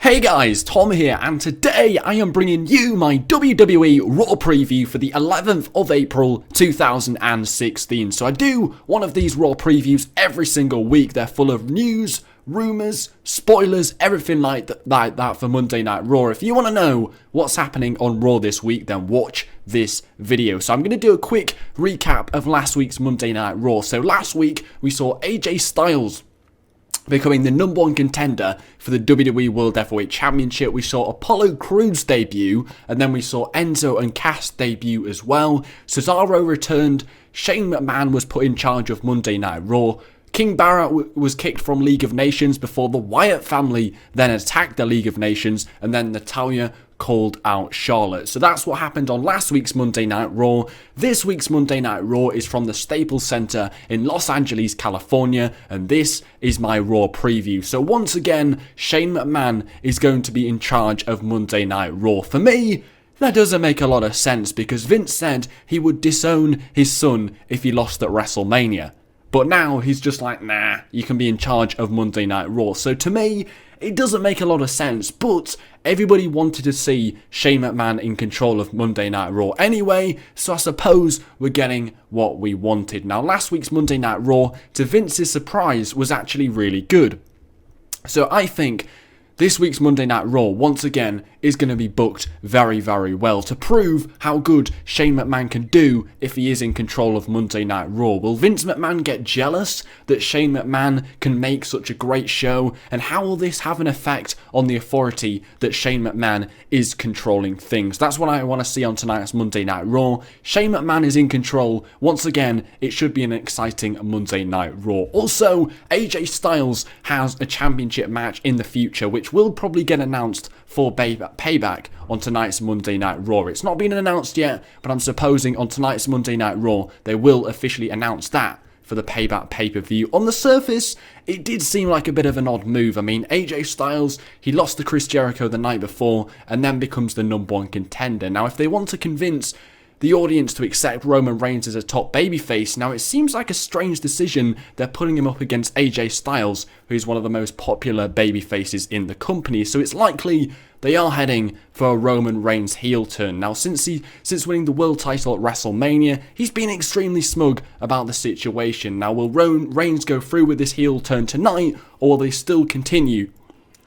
Hey guys, Tom here, and today I am bringing you my WWE RAW preview for the 11th of April 2016. So I do one of these RAW previews every single week. They're full of news, rumours, spoilers, everything like that for Monday Night Raw. If you want to know what's happening on Raw this week, then watch this video. So I'm going to do a quick recap of last week's Monday Night Raw. So last week we saw AJ Styles becoming the #1 contender for the WWE World Heavyweight Championship. We saw Apollo Crews debut, and then we saw Enzo and Cass debut as well. Cesaro returned, Shane McMahon was put in charge of Monday Night Raw, King Barrett was kicked from League of Nations before the Wyatt family then attacked the League of Nations, and then Natalya called out Charlotte. So that's what happened on last week's Monday Night Raw. This week's Monday Night Raw is from the Staples Center in Los Angeles, California, and this is my Raw preview. So once again, Shane McMahon is going to be in charge of Monday Night Raw. For me, that doesn't make a lot of sense because Vince said he would disown his son if he lost at WrestleMania. But now he's just like, nah, you can be in charge of Monday Night Raw. So to me, it doesn't make a lot of sense, but everybody wanted to see Shane McMahon in control of Monday Night Raw anyway, so I suppose we're getting what we wanted. Now, last week's Monday Night Raw, to Vince's surprise, was actually really good. So I think this week's Monday Night Raw, once again, is going to be booked very, very well to prove how good Shane McMahon can do if he is in control of Monday Night Raw. Will Vince McMahon get jealous that Shane McMahon can make such a great show? And how will this have an effect on the authority that Shane McMahon is controlling things? That's what I want to see on tonight's Monday Night Raw. Shane McMahon is in control. Once again, it should be an exciting Monday Night Raw. Also, AJ Styles has a championship match in the future, which will probably get announced for Payback on tonight's Monday Night Raw. It's not been announced yet, but I'm supposing on tonight's Monday Night Raw, they will officially announce that for the Payback pay-per-view. On the surface, it did seem like a bit of an odd move. I mean, AJ Styles, he lost to Chris Jericho the night before, and then becomes the #1 contender. Now, if they want to convince the audience to accept Roman Reigns as a top babyface, now it seems like a strange decision. They're putting him up against AJ Styles, who's one of the most popular babyfaces in the company, so it's likely they are heading for a Roman Reigns heel turn. Now, since winning the world title at WrestleMania, he's been extremely smug about the situation. Now, will Reigns go through with this heel turn tonight, or will they still continue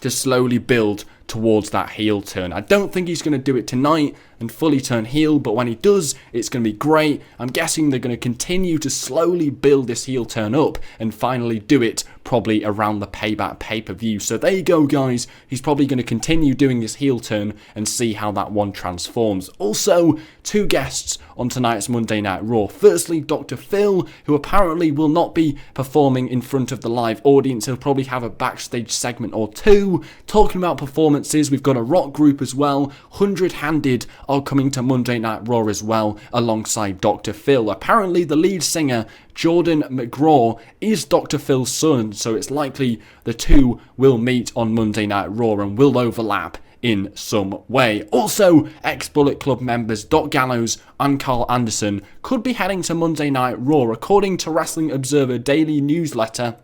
to slowly build towards that heel turn? I don't think he's going to do it tonight and fully turn heel, but when he does, it's going to be great. I'm guessing they're going to continue to slowly build this heel turn up and finally do it probably around the Payback pay-per-view. So there you go, guys. He's probably going to continue doing this heel turn and see how that one transforms. Also, two guests on tonight's Monday Night Raw. Firstly, Dr. Phil, who apparently will not be performing in front of the live audience. He'll probably have a backstage segment or two talking about performances. We've got a rock group as well. 100-Handed are coming to Monday Night Raw as well, alongside Dr. Phil. Apparently, the lead singer, Jordan McGraw, is Dr. Phil's son, so it's likely the two will meet on Monday Night Raw and will overlap in some way. Also, ex-Bullet Club members Doc Gallows and Carl Anderson could be heading to Monday Night Raw. According to Wrestling Observer Daily Newsletter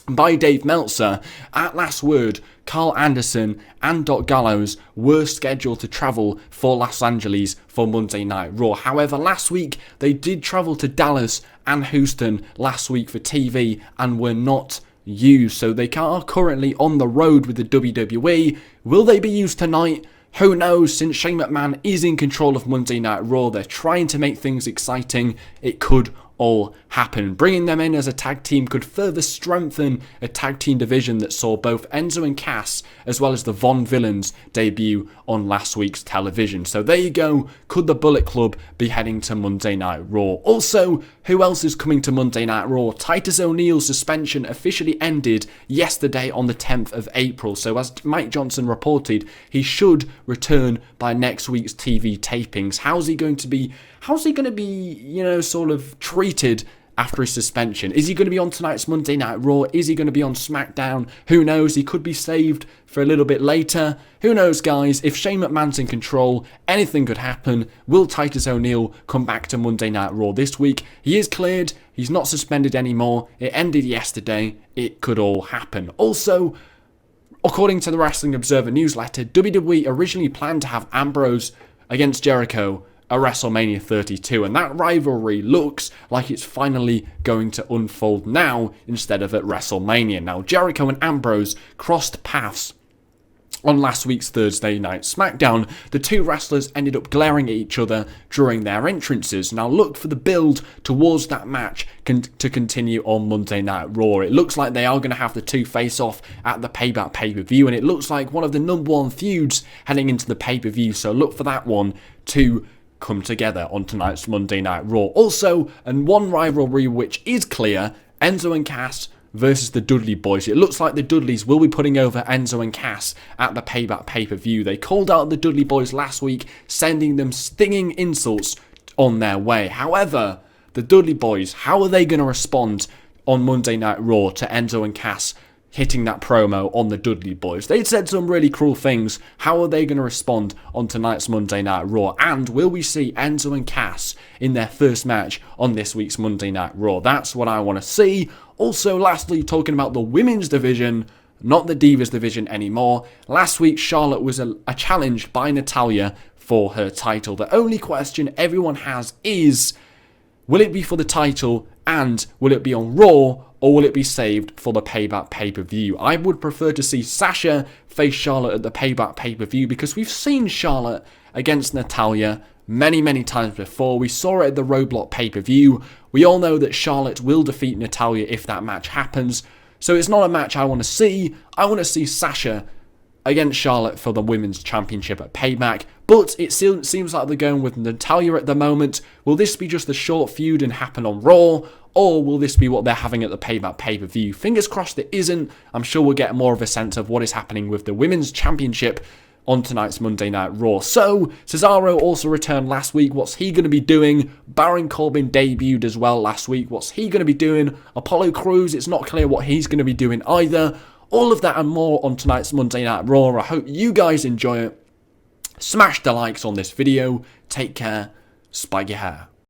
by Dave Meltzer, at last word, Carl Anderson and Doc Gallows were scheduled to travel for Los Angeles for Monday Night Raw. However, last week they did travel to Dallas and Houston last week for TV and were not used. So they are currently on the road with the WWE. Will they be used tonight? Who knows? Since Shane McMahon is in control of Monday Night Raw, they're trying to make things exciting. It could all happen. Bringing them in as a tag team could further strengthen a tag team division that saw both Enzo and Cass, as well as the Von Villains, debut on last week's television. So there you go. Could the Bullet Club be heading to Monday Night Raw? Also, who else is coming to Monday Night Raw? Titus O'Neil's suspension officially ended yesterday on the 10th of April. So as Mike Johnson reported, he should return by next week's TV tapings. How's he going to be, sort of treated after his suspension? Is he going to be on tonight's Monday Night Raw? Is he going to be on SmackDown? Who knows? He could be saved for a little bit later. Who knows, guys? If Shane McMahon's in control, anything could happen. Will Titus O'Neil come back to Monday Night Raw this week? He is cleared. He's not suspended anymore. It ended yesterday. It could all happen. Also, According to the Wrestling Observer newsletter, WWE originally planned to have Ambrose against Jericho at WrestleMania 32, and that rivalry looks like it's finally going to unfold now instead of at WrestleMania. Now, Jericho and Ambrose crossed paths on last week's Thursday Night SmackDown. The two wrestlers ended up glaring at each other during their entrances. Now look for the build towards that match to continue on Monday Night Raw. It looks like they are going to have the two face off at the Payback pay-per-view, and it looks like one of the number one feuds heading into the pay-per-view, so look for that one to come together on tonight's Monday Night Raw. Also, and one rivalry which is clear, Enzo and Cass versus the Dudley Boys. It looks like the Dudleys will be putting over Enzo and Cass at the Payback pay-per-view. They called out the Dudley Boys last week, sending them stinging insults on their way. However, the Dudley Boys, how are they going to respond on Monday Night Raw to Enzo and Cass hitting that promo on the Dudley Boys? They said some really cruel things. How are they going to respond on tonight's Monday Night Raw? And will we see Enzo and Cass in their first match on this week's Monday Night Raw? That's what I want to see. Also, lastly, talking about the women's division, not the Divas division anymore. Last week, Charlotte was a challenge by Natalya for her title. The only question everyone has is, will it be for the title, and will it be on Raw, or will it be saved for the Payback pay-per-view? I would prefer to see Sasha face Charlotte at the Payback pay-per-view, because we've seen Charlotte against Natalya many times before. We saw it at the Roadblock pay-per-view. We all know that Charlotte will defeat Natalya if that match happens. So it's not a match I want to see. I want to see Sasha against Charlotte for the Women's Championship at Payback. But it still seems like they're going with Natalya at the moment. Will this be just a short feud and happen on Raw? Or will this be what they're having at the Payback pay-per-view? Fingers crossed it isn't. I'm sure we'll get more of a sense of what is happening with the Women's Championship on tonight's Monday Night Raw. So, Cesaro also returned last week. What's he going to be doing? Baron Corbin debuted as well last week. What's he going to be doing? Apollo Crews, it's not clear what he's going to be doing either. All of that and more on tonight's Monday Night Raw. I hope you guys enjoy it. Smash the likes on this video. Take care. Spike your hair.